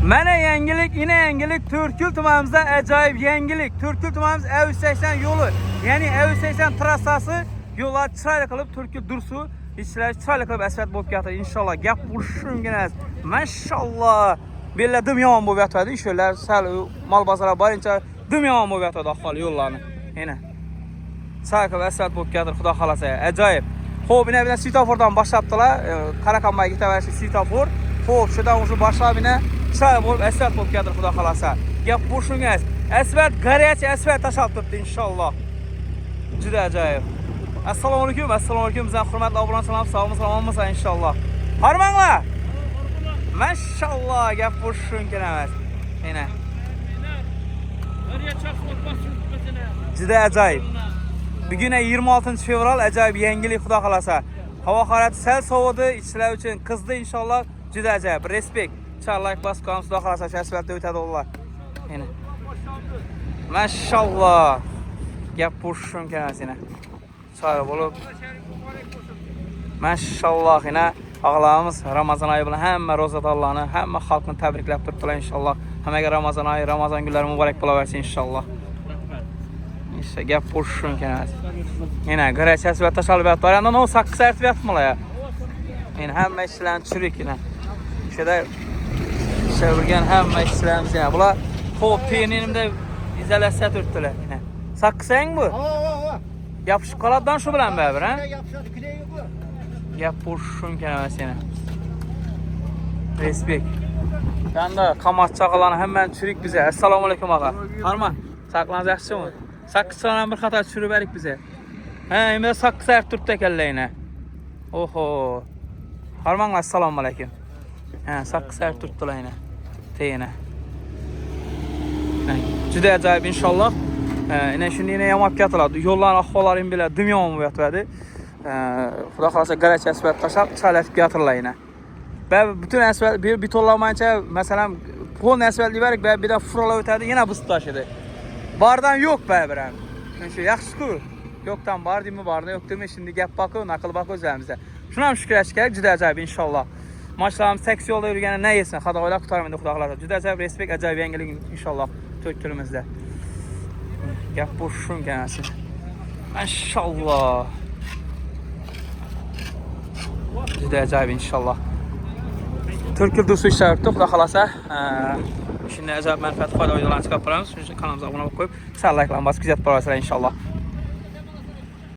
Mana yangilik, yine yangilik. Türkül tumanımızda acayip yangilik. Türkül tumanımız E180 yolu. Yani E180 trassası yollar çıraylı kılıp Türkül dursu. İçler çıraylı kılıp əsfət bolup gətir. İnşallah. Gəp vuruşun günəz. Maşallah. Belə dım yaman bu vətədi. İşlər səl mal bazara barınca dım yaman bu vətədi axvalı yollarını. Yine. Çıraylı kılıp əsfət bolup gətir. Xuda xalasa. Acayip. Xo'p, yine bir svetofordan başlatdılar. Karakanbay gitəvərsi svetofor. Xo'p, şuradan ucu başlayıb yine çay bolup əsfət bolup gətir. Xuda xalasa. Gəp vuruşun günəz. Əsfət, qariyəç əsfət taşalıb tutdu inşallah. Cüdə acayip. Assalamu alaikum, assalamu alaikum. Bizden hürmetli abone sağımız olmasa inşallah. Harmanla. Maşallah, gap vuruşun kenemez. Yine. Cüde acayip. Bugün 26 fevral acayip yangilik Xuda xalasa. Hava hararati sel soğudu, işçiler için kızdı inşallah. Cüde acayip. Respekt. Çarlayık bas koyalım Xuda xalasa. Şəsvətdə ötədi onlar. Yine. Maşallah. Gap vuruşun kenemez yine. Çay bulup. Maşallah yine ağlarımız Ramazan ayı bilan həmmə Rozat Allah'ını, həmmə xalqını təbrikləb durdular inşallah. Həmə Ramazan ayı, Ramazan günləri mübarək bula versin inşallah. İşte gəp vuruşun kenəz. Yine qərəç əsvət taşalıb var. Yandan o saqqı sərtib yatmalı ya. Yine həmmə işçilərin çürük yine. Şeydə çevirgen həmmə işçilərimiz yine. Bula xoğub peynimdə izələsə dürtdülər yine. Saqqı sən bu? Yapışık kaladdan şu bilen beraber ha? Yap vuruşun kenemesi yine. Respekt. Ben de kamat çakalanı hemen çürük bize. Esselamu aleyküm ağa. Harman. Saklanız yaxşı mı? Sakkı çakalan bir hata çürü verik bize. He, emre sakkı sert turt tekelleyine. Oho. Harman esselamu aleyküm. He, sakkı sert turttular yine. Teyine. Cüde acayip inşallah. Yine şimdi yine yamak yatıladı. Yolların ahvaların bile dım yaman yatırdı. Xuda xalasa qərəç əsvət taşab çaylatıb yatırlar yine. Və bütün əsvət bir tollamayınca mesela pol əsvətli verik və bir də furala ötədi yine bısı taşıdı. Bardan yok bəbirəm. Çünkü yaxşı ku. Yoktan bar değil mi barda yok değil mi? Şimdi gəp bakı, nakıl bakı özəlimizə. Şuna mı şükür əşkər? Cüdə acayip inşallah. Maçlarımız seks yolda yürüyene ne yesin? Xadağıyla qutarım indi Xuda xalasa. Cüdə acayip respekt acayip yengilik inşallah tökülümüzdə. Gəp vuruşun genəsi. Maşallah. Cüdə acayip inşallah. Türkül dursu işler yoktu. Xuda xalasa. Şimdi acayip mənfəət fayda videolarını çıxartırız. Kanalımıza abone olub koyup sağ like'larını basıp güzel parasıyla inşallah.